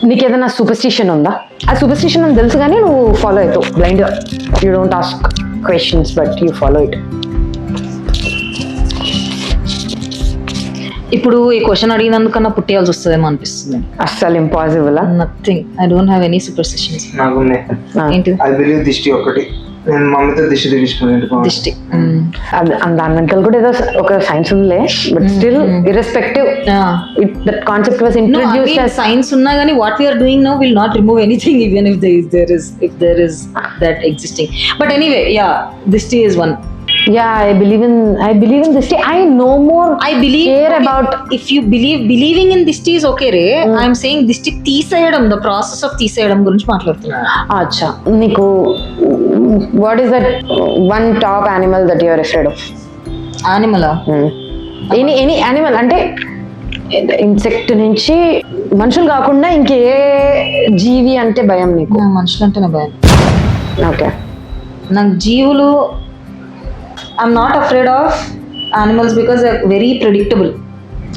నీకు ఏదైనా సూపర్స్టిషన్ ఉందా? ఆ సూపర్స్టిషన్ అని తెలుసు కానీ నువ్వు ఫాలో అవుతావు బ్లైండ్గా. You don't ask questions but you follow it. ఇప్పుడు ఈ క్వశ్చన్ అడిగినందుకన్నా పుట్టేయాల్సి వస్తుందేమో అనిపిస్తుంది. అస్సలు impossible. Nothing, I don't have any superstitions. నాకుంది. ఏంటి? ఐ బిలీవ్ దిష్టి ఒకటి. నేను మమ్మీతో దిష్టి తీపించుకున్నాను. దిష్టి దాని వెనకాల కూడా ఏదో ఒక సైన్స్ ఉందిలే, but still irrespective that concept was introduced. Science ఉన్నా కానీ what we are doing now will not remove anything even if there is that existing. But anyway, yeah, దిష్టి is one. Yeah, I believe in this. I no more care about. If you believing in dishti is okay re. I'm saying dishti తీసేయడం, the process of తీసేయడం గురించి మాట్లాడుతున్నా. అచ్చా, నీకు what is that one top animal that you are afraid of? Animal? Any animal అంటే insect నుంచి మనుషులు కాకుండా ఇంకే జీవి అంటే భయం నీకు? మనుషులు అంటేనే భయం. ఓకే, నాకు జీవులు, I'm not afraid of animals because they are very predictable.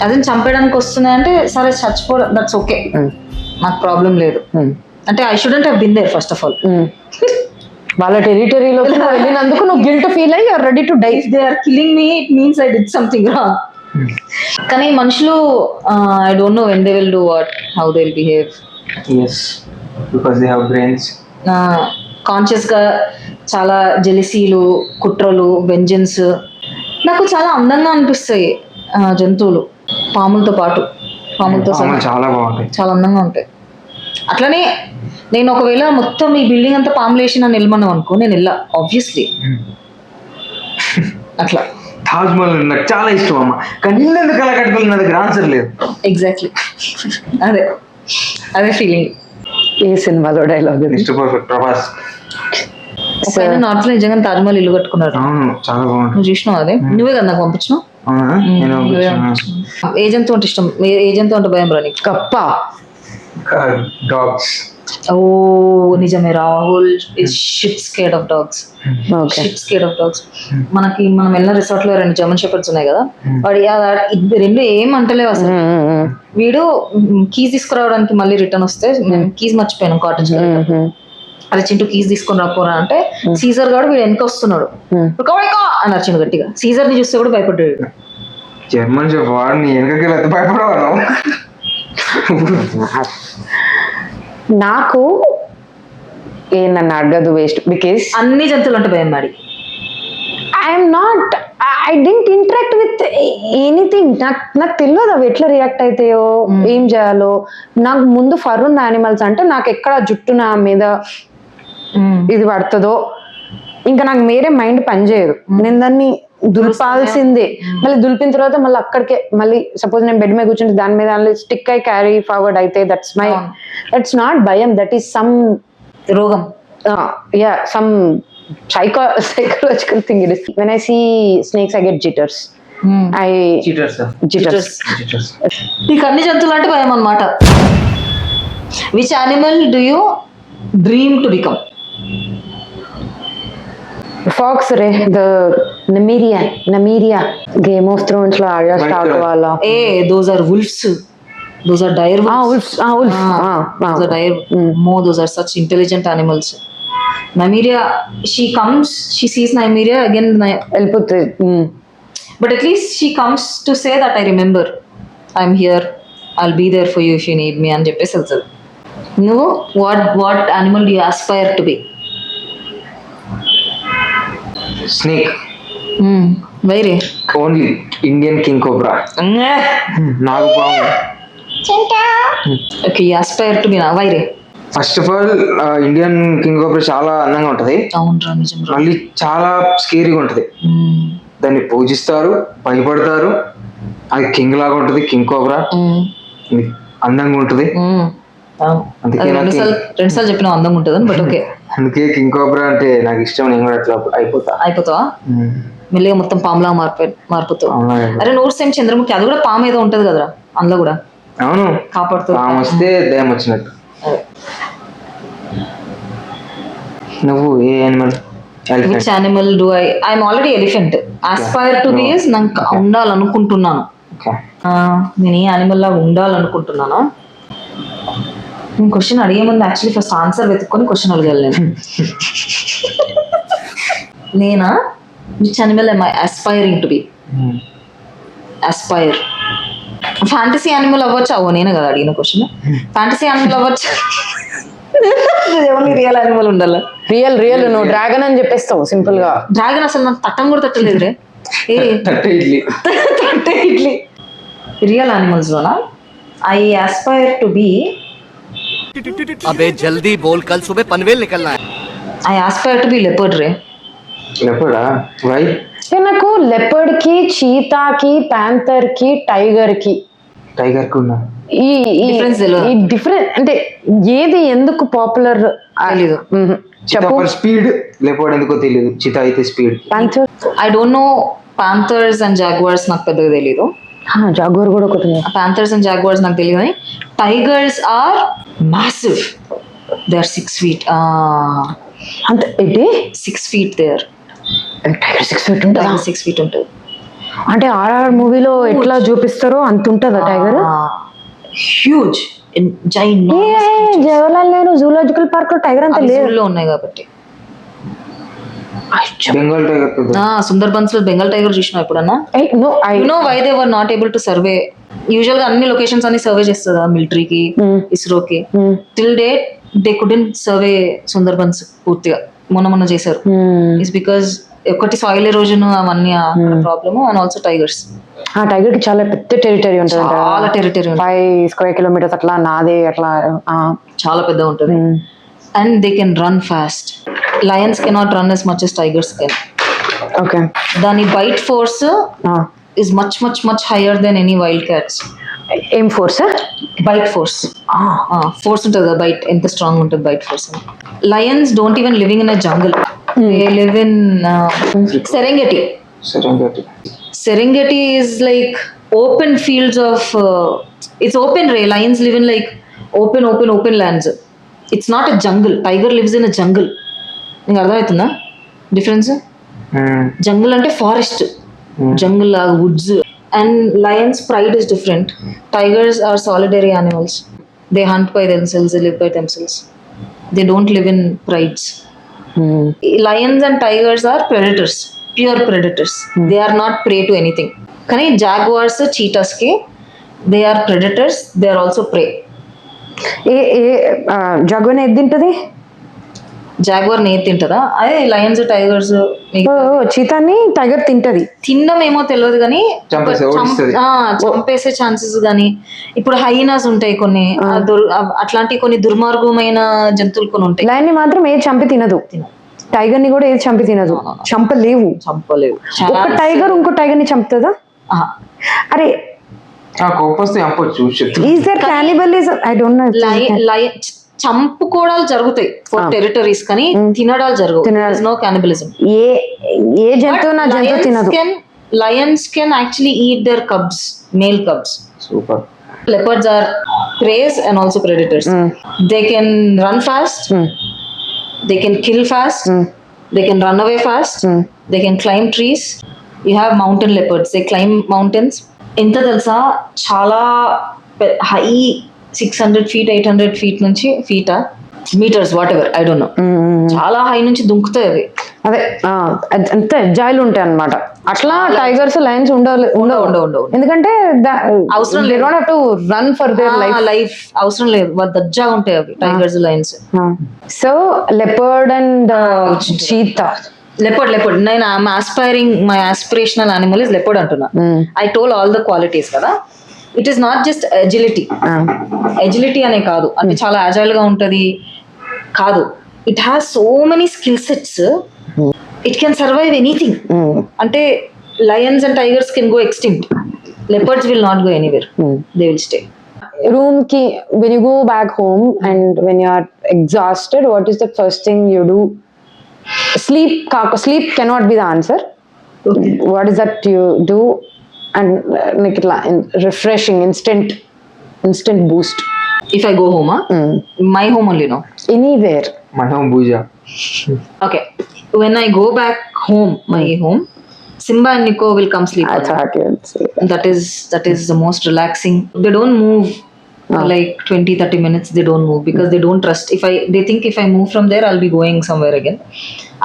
అదే చంపేయడానికి వస్తున్నాయంటే సరే చచ్చిపోవడం, దట్స్ ఓకే, నాకు ప్రాబ్లం లేదు. అంటే I shouldn't have been there first of all. వాళ్ళ టెరిటరీలో వెళ్ళినందుకు నువ్వు గిల్ట్ ఫీల్ అయ్యి you're ready to die. If they are killing me it means I did something wrong. కానీ మనుషులు, I don't know when they will do what, how they will behave. yes, because they have brains. కాన్షియస్గా చాలా జెలసీలు, కుట్రలు, vengeance. నాకు చాలా అందంగా అనిపిస్తాయి జంతువులు, పాములతో పాటు. పాములతో చాలా బాగుంటాయి, చాలా అందంగా ఉంటాయి. అట్లనే నేను ఒకవేళ మొత్తం ఈ బిల్డింగ్ అంతా పాములు వేసి నన్ను వెళ్ళమన్నావు అనుకో, నేను వెళ్ళా ఆబ్వియస్లీ. అట్లా తాజ్ మహల్ నాకు చాలా ఇష్టం అమ్మ, కానీ ఎందుకు అలా కట్టుకోవాలి, నా దగ్గర ఆన్సర్ లేదు. ఎగ్జాక్ట్లీ అదే ఫీలింగ్. ఏ సినిమాలో dialogue? Mister perfect, Prabhas. North లో నిజంగా తాజ్ మహల్ ఇల్లు కట్టుకున్నారు. అవును, చాలా బాగుంది. నువ్వు చూసినావు? అదే నువ్వే కదా నాకు పంపించినావు. ఏ జంతువు అంటే ఇష్టం? ఏ జంతువు అంటే భయం రా నీకు? కప్ప. డాగ్స్. ఓ నిజమే, Rahul is shit scared of dogs. Shit scared of dogs. మనం వెళ్ళిన రిసార్ట్ లో 2 జర్మన్ షెపర్డ్స్ ఉన్నాయి కదా, వాడు 2 ఏం అంటలేవు అసలు. వీడు కీస్ తీసుకురావడానికి మళ్ళీ రిటర్న్ వస్తే, నేను కీస్ మర్చిపోయాను కాటేజ్. అరే చింటూ కీస్ తీసుకొని రాపోరా అంటే, సీజర్ గాడు వీడు వెనక వస్తున్నాడు అని అరిచిండు గట్టిగా. సీజర్ ని చూస్తే కూడా భయపడ్డాడు. జర్మన్ షెపర్డ్ ని వెనకకి భయపడవాడు. నాకు నన్ను అడగదు వేస్ట్, బికాస్ అన్ని జంతువులు అంటే భయం మాడి. I don't interact with anything. నాకు తెలియదు అవి ఎట్లా రియాక్ట్ అవుతాయో, ఏం చేయాలో. నాకు ముందు ఫర్ ఉన్న యానిమల్స్ అంటే నాకు ఎక్కడ జుట్టు నా మీద ఇది పడుతుందో ఇంకా నాకు వేరే మైండ్ పనిచేయదు. నేను దాన్ని దులిపాల్సిందే. మళ్ళీ దులిపిన తర్వాత మళ్ళీ అక్కడికే, మళ్ళీ సపోజ్ నేను బెడ్ మీద కూర్చుంటే దాని మీద స్టిక్ అయి క్యారీ ఫార్వర్డ్ అయితే దట్స్ నాట్ భయం, దట్ ఈస్ సమ్ రోగం. Some psychological thing it is. When I see snakes I get jitters. Jitters. నీకు అన్ని జంతువులు అంటే భయం అన్నమాట. Which animal do you dream to become? Fox ray, the Nymeria Game of Thrones లో Arya Stark వాళ్ళ. Those are wolves. Those are dire wolves. Wolves. Those are dire. Those are such intelligent animals. Nymeria, she comes, she sees Nymeria again. But at least she comes to say that I remember, I'm here, I'll be there for you if you need me అని చెప్పేసి వెళ్తుంది. నువ్వు what animal do you aspire to be? Snake. వైరే only Indian king cobra. నాకు బాగుంది. Okay, you aspire to be నా వైరే. First of all Indian king cobra చాలా అందంగా ఉంటది. మళ్ళీ చాలా స్కేరీగా ఉంటది. దాన్ని పూజిస్తారు, భయపడతారు. అది కింగ్ లాగా ఉంటది, కింగ్ కోబ్రా అందంగా ఉంటది. అందుకే 2 సార్లు చెప్పిన అందంగా ఉంటదని. బట్ ఓకే, అందుకే కింగ్ కోబ్రా అంటే నాకు ఇష్టం. నేను కూడా అట్లా అయిపోతావా? మెల్లిగా మొత్తం పాములా మారిపోతావు. అరే నోట్స్ ఏం చంద్రముఖి, అది కూడా పాము ఏదో ఉంటది కదరా అందులో కూడా. అవును, కాపాడుతుంది. పాము వస్తే దయ్యం వచ్చినట్టు. నువ్వు ఏ animal? Which animal do I'm already elephant. Aspire to be is నాకు ఉండాలనుకుంటున్నాను. నేను ఏ యానిమల్ లాగా ఉండాలనుకుంటున్నాను? నేను క్వశ్చన్ అడిగే ముందు యాక్చువల్లీ ఫస్ట్ ఆన్సర్ వెతుక్కొని క్వశ్చన్ అడగాలి నేను. నేనా which animal am I aspiring to be? aspire fantasy animal అవ్వచ్చు. అవ్వ నేనే కదా అడిగిన క్వశ్చన్. ఫ్యాంటసీ యానిమల్ అవ్వచ్చు, రియల్ యానిమల్ ఉండాలి. రియల్ నువ్వు డ్రాగన్ అని చెప్పేస్తావు సింపుల్ గా. డ్రాగన్ అసలు నాకు తట్టం కూడా తట్టలేదు రే. ఏ తట్టే ఇడ్లీ. రియల్ యానిమల్స్ లోనా ఐ ఆస్పైర్ టు బి. अबे जल्दी बोल, कल सुबह पनवेल निकलना है. I Aspire to be leopard రే. లేపడా వై? నాకు లెపర్డ్ కి, చీతాకి, ప్యాంథర్ కి, టైగర్ కి ఉన్నా ఈ Difference తెలియదా? డిఫరెంట్ అంటే ఏది ఎందుకు పాపులర్ తెలీదు. చెప్పు. స్పీడ్ లేపడ్ ఎందుకో తెలియదు. చితా అయితే speed. Panther, I don't no Panthers and Jaguars నాకు పెద్దగా తెలీదు. జాగ్వర్ కూడా ఒకటి. పాంథర్స్ అండ్ జాగ్వార్స్ నాకు తెలియదు కానీ tigers are massive. They are 6 feet. అంటే ఏంటి 6 feet they are. Tiger 6 feet ఉంటుందా? 6 feet ఉంటుంది. అంటే ఆర్ఆర్ మూవీలో ఎట్లా చూపిస్తారో అంత ఉంటుందా tiger? Huge Jawaharlal Nehru zoological park లో టైగర్ అంత లేదు. లో ఉన్నాయి కాబట్టి. బెంగాల్ టైగర్. సుందర్బన్స్ లో బెంగాల్ టైగర్ చూసినా ఎప్పుడన్నా? You know why they were not able to survey? Usual గా అన్ని లొకేషన్స్ అన్ని సర్వే చేస్తుందా మిలిటరీకి, ఇస్రోకి. Till date they couldn't survey Sundarbans పూర్తిగా. మొన్న చేశారు. ఇట్స్ బికాస్ ఒకటి సాయిల్ ఎరోజన్ అవన్నీ ప్రాబ్లమ్ అండ్ ఆల్సో టైగర్స్. ఆ టైగర్ కి చాలా పెద్ద టెరిటరీ ఉంటుంది. చాలా టెరిటరీ 5 square kilometers అట్లా నాదే అట్లా చాలా పెద్ద ఉంటుంది. And they can run fast. Lions cannot run as much as tigers can. ఓకే. దాని bite force is much higher than any wild cats. ఏం ఫోర్స్? Bite force. ఫోర్స్ ఉంటుంది కదా, బైట్ ఎంత స్ట్రాంగ్ ఉంటుంది bite force. Lions don't even living in a jungle. They live in Serengeti. Serengeti is like open fields of it's open ray. Lions live in like open lands. It's not a jungle. Tiger lives in a jungle. నీకు అర్థమవుతుందా difference? జంగల్ అంటే forest, jungle లాగా woods. And lions pride is different. Tigers are solitary animals. They hunt by themselves, they live by themselves. They don't live in prides. Lions and tigers are predators, pure predators. They are not prey to anything. కానీ Jaguars, చీటాస్ కి they are predators, they are also prey. Jagan ఏది తింటది? Jaguar నేతి తింటదా? అదే Lions, tigers. చీతాని tiger తింటది. తినడం ఏమో తెలియదు కానీ చంపేసే ఛాన్సెస్ కానీ. ఇప్పుడు హైనాస్ ఉంటాయి కొన్ని, అట్లాంటి కొన్ని దుర్మార్గమైన జంతువులు కొన్ని ఉంటాయి. లయన్ ని మాత్రం ఏది చంపి తినదు. టైగర్ ని కూడా ఏది చంపి తినదు. చంపలేవు. ఒక టైగర్ ఇంకో టైగర్ ని చంపుతుందా? అరే is there cannibalism? I don't know. చంపుకోవడాలు జరుగుతాయి ఫర్ టెరిటరీస్ కానీ తినడాలు జరగవు. నో క్యానిబలిజం. ఏ జంతువు నా జంతువు తినదు. Lions can actually eat their cubs, male cubs. Super. Leopards are preys and also predators. They can run fast. They can kill fast. They can run away fast. They can climb trees. You have mountain leopards. They climb mountains. ఎంత తెలుసా, చాలా high 600 feet 800 feet నుంచి metres whatever I don't know, చాలా high నుంచి దుంకుతాయి అవి. అదే అంత ఎజైల్ ఉంటాయి అన్నమాట. అట్లా టైగర్స్, లయన్స్ ఉండవు. ఎందుకంటే అవసరం లేదు. To run for their life అవసరం లేదు. దజ్జా ఉంటాయి అవి tigers, lions. So leopard and cheetah. Leopard నేను my aspirational animal is leopard అంటున్నా. I told all the qualities కదా. It is not just agility అనే కాదు, అంటే చాలా అజైల్ గా ఉంటది కాదు. It has so many skill sets. It can survive anything. అంటే lions and tigers can go extinct. Leopards will not go anywhere. They will stay. Room ki, when you go back home and when you are exhausted, what is the first thing you do? Sleep cannot be the answer. Okay. What is that you do? And make it refreshing, instant boost. If I go home, my home only, no? Anywhere. My home, Bhuja. Okay. When I go back home, my home, Simba and Nico will come sleep. I thought you would say that is the most relaxing. They don't move like 20-30 minutes they don't move because they don't trust. They think if I move from there I'll be going somewhere again.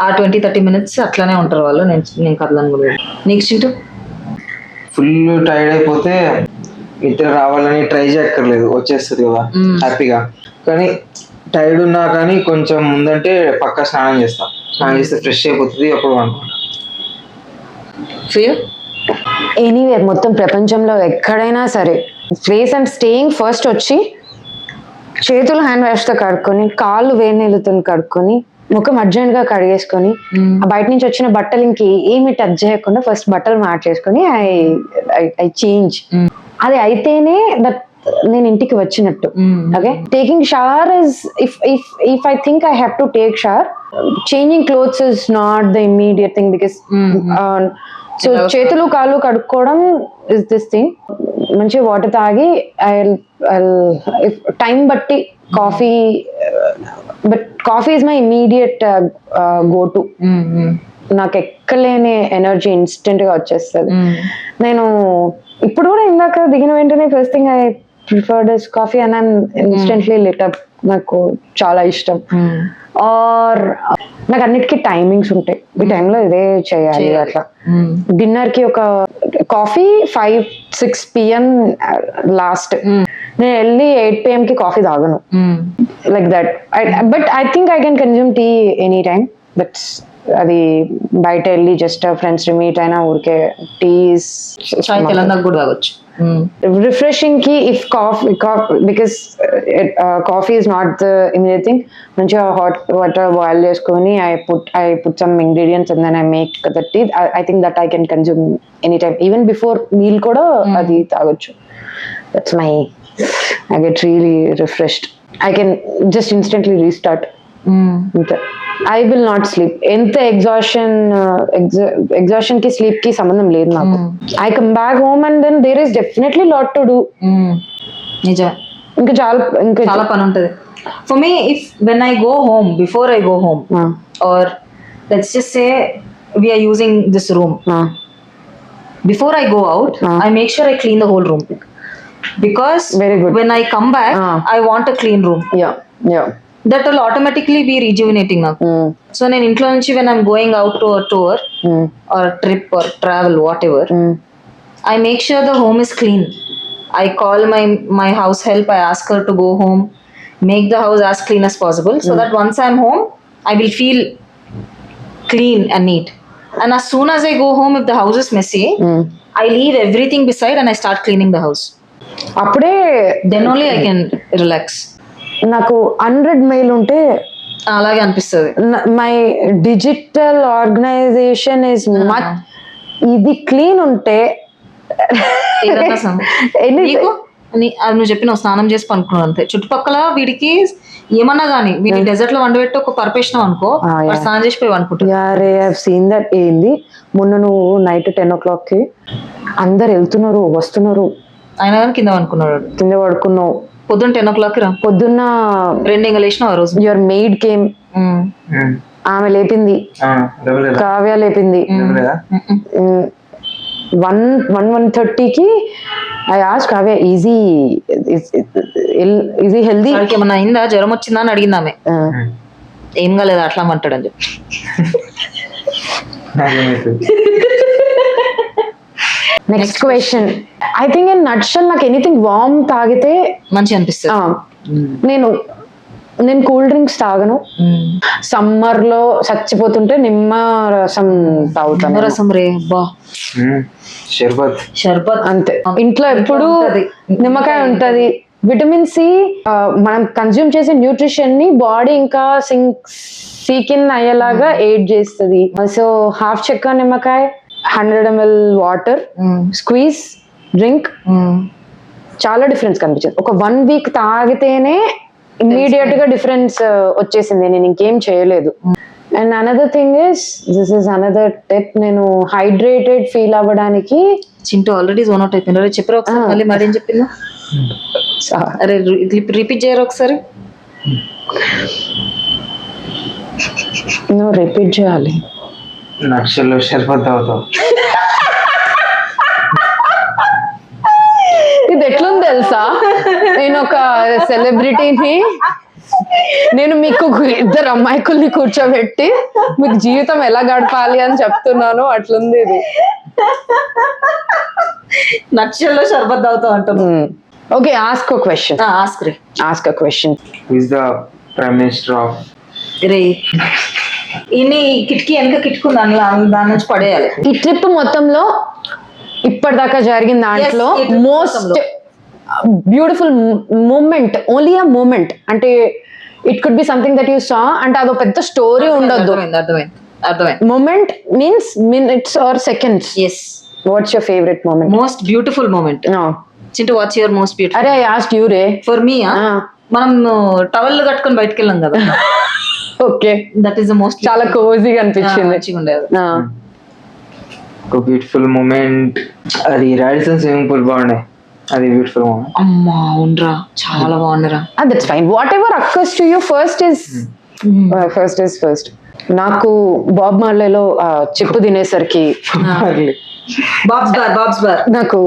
ఆ 20-30 minutes అట్లానే ఉంటారు వాళ్ళు. నేను కదలను కూడా. Next into full tired అయిపోతే నిద్ర రావాలని try చేయక్కర్లేదు, వచ్చేస్తుంది కదా హ్యాపీగా. కానీ టైర్డ్ ఉన్నా కానీ కొంచెం ముందంటే పక్కా స్నానం చేస్తే ఫ్రెష్ అయిపోతుంది, అప్పుడు అనుకుంటా. ఎనీవేర్ మొత్తం ప్రపంచంలో ఎక్కడైనా సరే ఫేస్ అండ్ స్టేయింగ్ ఫస్ట్ వచ్చి చేతులు హ్యాండ్ వాష్తో కడుక్కొని, కాళ్ళు వేడి నీళ్ళతో కడుక్కొని, ముఖం అర్జెంట్ గా కడిగేసుకొని, ఆ బయట నుంచి వచ్చిన బట్టలు ఏమి టచ్ చేయకుండా ఫస్ట్ బట్టలు మార్చేసుకొని ఐ చేంజ్. అది అయితేనే దట్ నేను ఇంటికి వచ్చినట్టు. Okay, taking shower is if I think I have to take shower, changing clothes is not the immediate thing because so చేతులు కాళ్ళు కడుక్కోవడం ఇస్ దిస్ థింగ్. మంచిగా వాటర్ తాగి టైం బట్టి coffee, but coffee is my immediate go to. నాకు ఎక్కలేని energy instant గా వచ్చేస్తుంది. నేను ఇప్పుడు కూడా ఇందాక దిగిన వెంటనే first thing I prefer this coffee and I'm instantly lit up. నాకు చాలా ఇష్టం. ఆర్ నాకు అన్నిటికీ టైమింగ్స్ ఉంటాయి, ఈ టైంలో ఇదే చేయాలి అట్లా. డిన్నర్ కి ఒక కాఫీ 5-6 PM లాస్ట్. నేను వెళ్ళి 8 PM కి కాఫీ తాగను, like that. But I think I can consume tea any time. But అది బయట వెళ్ళి జస్ట్ ఫ్రెండ్స్ మీట్ అయినా ఊరికే టీ తెలంగాణ కూడా తాగొచ్చు. రిఫ్రెషింగ్ కి if coffee because coffee is not the immediate thing. మంచిగా హాట్ వాటర్ బాయిల్ చేసుకొని I put some ingredients and then I make the tea. I think that I can consume any time, even before meal కూడా అది తాగొచ్చు. That's my, I get really refreshed. I can just instantly restart. అంతే. I will not sleep. ఎంత exhaustion కి sleep కి సంబంధం లేదు నాకు. I come back home and then there is definitely lot to do. నిజం, ఇంకా చాలా పని ఉంటది. For me, if when I go home, before I go home or let's just say we are using this room, before I go out I make sure I clean the whole room because when I come back I want a clean room. Yeah that will automatically be rejuvenating now. So నేను ఇంట్లో నుంచి when I'm going out to a tour or a trip or travel whatever, I make sure the home is clean. I call my house help, I ask her to go home, make the house as clean as possible so that once I'm home I will feel clean and neat. And as soon as I go home, if the house is messy, I leave everything beside and I start cleaning the house. అప్పుడే then only I can relax. నాకు 100 mail ఉంటే అలాగే అనిపిస్తుంది. My digital organisation is much. ఇది clean ఉంటే నువ్వు చెప్పిన స్నానం చేసి పనుకున్నావు అంతే. చుట్టుపక్కల వీడికి ఏమన్నా గానీ వీడి డెజర్ట్ లో వండబెట్టి ఒక పర్పేషన్ అనుకో, స్నానం చేసి పోయి అనుకుంటా. ఏంది మొన్న నువ్వు నైట్ 10 o'clock కి అందరు వెళ్తున్నారు వస్తున్నారు అయినా కానీ కింద పడుకున్నావు. పొద్దున్న 10 o'clock రా, పొద్దున్న 2 లేచినావు. ఆ రోజు యువర్ మెయిడ్ కేమ్, ఆమె లేపింది, కావ్య లేపింది. 1:30కి I asked Kavya, is she healthy, ఏమన్నా అయిందా, జ్వరం వచ్చిందా అని అడిగింది ఆమె. ఏం కాలేదు అట్లా అంటాడని చెప్పి. Next question. I think in nutshell నాకు ఎనీథింగ్ వార్మ్ తాగితే మంచి అనిపిస్తుంది. నేను కూల్ డ్రింక్స్ తాగను. సమ్మర్ లో చచ్చిపోతుంటే నిమ్మ రసం తాగుతాను. రసం రే బా, షర్బత్ అంతే. ఇంట్లో ఎప్పుడు నిమ్మకాయ ఉంటది. విటమిన్ సి మనం కన్జ్యూమ్ చేసే న్యూట్రిషన్ ని బాడీ ఇంకా సీకిన్ అయ్యేలాగా ఎయిడ్ చేస్తుంది. సో హాఫ్ చెక్క నిమ్మకాయ, 100 ml వాటర్, స్క్వీజ్, డ్రింక్. చాలా డిఫరెన్స్ కనిపించింది. ఒక 1 week తాగితేనే ఇమ్మీడియట్ గా డిఫరెన్స్ వచ్చేసింది. నేను ఇంకేం చేయలేదు. And another thing is, this is another tip, నేను హైడ్రేటెడ్ ఫీల్ అవ్వడానికి. చింటూ ఆల్రెడీ జోన్ అవుట్ అయిపోయినా చెప్పారు ఒకసారి, మళ్ళీ మరేం చెప్పిందా? అరే రిపీట్ చేయరు ఒకసారి. నువ్వు రిపీట్ చేయాలి. నక్షల్లో షర్బత్ తాగుతావు. ఇది ఎట్లుంది తెలుసా, నేను ఒక సెలబ్రిటీని నేను మీకు ఇద్దరు అమ్మాయికుల్ని కూర్చోబెట్టి మీకు జీవితం ఎలా గడపాలి అని చెప్తున్నాను, అట్లుంది ఇది. నక్షల్లో షర్బత్ తాగుతా అంటాను. Okay, ask a question. Ask a question. Who is the prime minister of? రే ఇన్ని కిటికీ వెనక కిట్టుకుంది, దాని నుంచి పడేయాలి. ఈ ట్రిప్ మొత్తంలో ఇప్పటిదాకా జరిగిన దాంట్లో Yes, ఈ trip most beautiful moment, only a moment, అంటే it could be something that you saw, అంటే అదో పెద్ద స్టోరీ ఉండొద్దు. అర్థమైంది. Moment means minutes or seconds. Yes. What's your favourite moment? Most beautiful moment. Chintu, what's your most beautiful? అరే I asked you రే. For me మనం towel కట్టుకొని బయటకు వెళ్ళాం కదా. Okay, that is the most. చాలా కోజీగా అనిపించింది. మంచిగా ఉండేది. ఒక బ్యూటిఫుల్ మూమెంట్ అది రాడిసన్ స్విమ్మింగ్ పూల్, బాగుండే అది బ్యూటిఫుల్ మూమెంట్. అమ్మా అవునరా, చాలా బాగుండరా. That's fine. Whatever occurs to you first is first. నాకు బాబ్ మార్లేలో చెప్పు తినేసరికి బాబ్స్ బార్ నాకు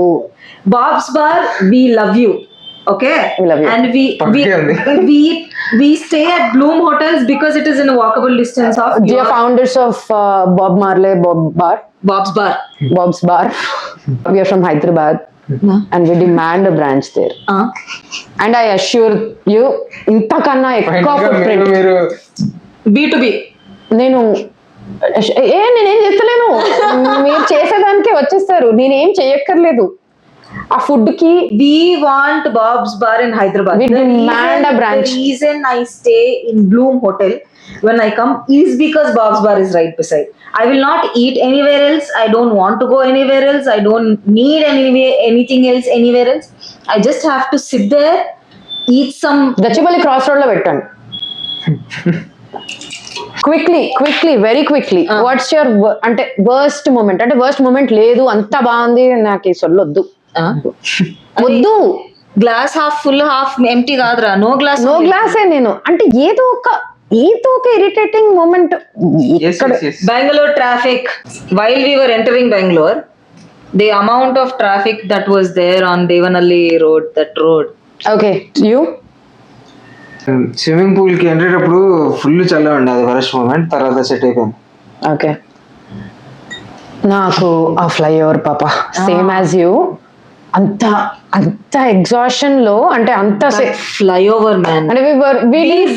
we love you. Okay, We love you. and we stay at Bloom Hotels because it is in a walkable distance of dear founders of Bob Marley Bob's Bar. We are from Hyderabad and we demand a branch there, and I assure you ఇంతకన్నా ఎక్కువ footprint మీరు B2B. నేనేం చేస్తలేను, మీరు చేసేదానికే వచ్చేస్తారు, నేనేం చెయ్యక్కర్లేదు. ఆ food కి We want Bob's Bar in Hyderabad. We demand a branch. The reason I stay in Bloom Hotel when I come is because Bob's Bar is right beside. I will not eat anywhere else. I don't want to go anywhere else. I don't need anything else anywhere else. I just have to sit there, eat some. Gachibowli cross road లో పెట్టండి. Quickly very quickly. What's your అంటే worst moment? అంటే worst moment లేదు, అంతా బాగుంది, నాకు ఈ సొల్లొద్దు, వద్దు. Glass half full half empty కాదురా, నో గ్లాసే. నేను అంటే ఏదో ఒక irritating moment. Bangalore traffic. While we were entering Bangalore, the amount of traffic that was there on Devanalli road, that road. Okay, you? Swimming pool కి ఎంట్రేటప్పుడు full చల్లగా ఉండే, అది ఫస్ట్ మూమెంట్. తర్వాత సెట్ అయిపోయింది. ఓకే, నాకు ఆ ఫ్లైఓవర్ పాప same as you. అంత ఎగ్జాషన్ లో, అంటే అంత Flyover, man. అంటే we didn't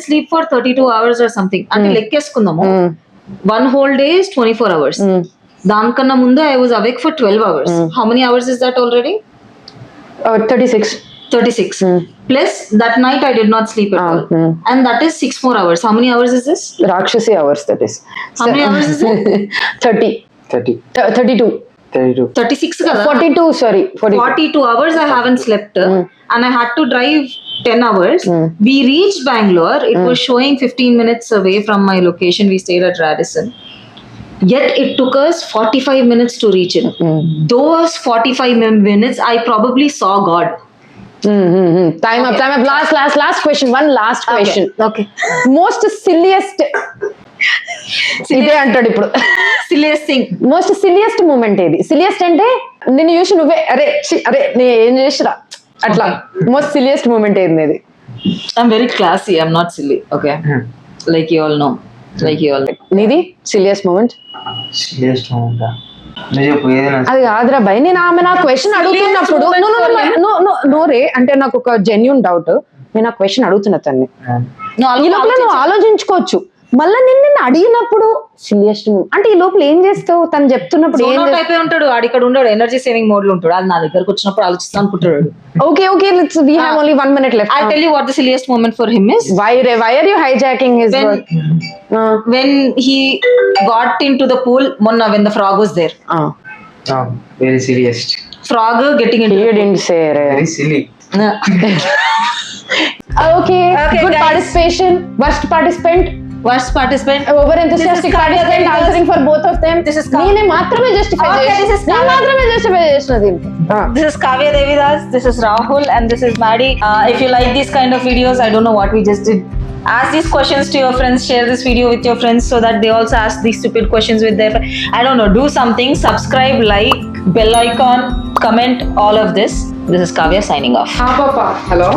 sleep for 32 hours or something. అంటే లెక్కేసుకుందాము, 1 whole day is 24 hours. దానికన్నా ముందు I was awake for 12 hours. How many hours is that already? 36. Plus that night I did not sleep at all. And that is 6 more hours. How many hours is this? Rakshasi hours, that is. How many hours is it? 32. 36 kada? 42, sorry. 42 hours I haven't slept. And I had to drive 10 hours. We reached Bangalore. It was showing 15 minutes away from my location. We stayed at Radisson. Yet it took us 45 minutes to reach it. Those 45 minutes, I probably saw God. Time up. Last question. One last question. Okay. Most silliest. ఇదే అంటాడు ఇప్పుడు. Silliest thing. Most silliest moment ఏది? Silliest అంటే నిన్ను చూసి నువ్వే అరే నేను ఏం చేసిరా అట్లా. మోస్ట్ సిలియస్ట్ మూమెంట్ ఏది? I'm very classy. I'm not silly. Okay. Like you all know. నీది సిలియస్ట్ మూమెంట్? అది కాదురా భయ్, నేను ఆమె నా క్వశ్చన్ అడుగుతున్నప్పుడు నోరే అంటే నాకు ఒక జెన్యూన్ డౌట్. నేను ఆ క్వశ్చన్ అడుగుతున్నా తన్ని, ఈ లోపల నువ్వు ఆలోచించుకోవచ్చు. మళ్ళీ నిన్ను అడిగినప్పుడు సిలియస్ట్ అంటే ఈ లోపల ఏం చేస్తావు? తను చెప్తున్నప్పుడు అయిపోయి ఉంటాడు, ఆడిక్కడ ఉంటాడు, ఎనర్జీ సేవింగ్ మోడ్ లో ఉంటాడు. అది నా దగ్గరకు వచ్చినప్పుడు ఆలోచిస్తా అనుకుంటాడు. Okay, we have only 1 minute left. I'll tell you what the silliest moment for him is. Why are you hijacking his work? When he got into the pool, when the frog was there. Very silliest. Frog getting into. He didn't say. Very silly. Okay, good guys. Participation. Worst participant. Over enthusiastic participant answering for both of them. This is నేనే మాత్రమే justify చేసినది. This is Kavya Devidas, this is Rahul, and this is Maddie. If you like these kind of videos, I don't know what we just did. Ask these questions to your friends, share this video with your friends so that they also ask these stupid questions with their I don't know, do something, subscribe, like, bell icon, comment, all of this. This is Kavya signing off. పాప hello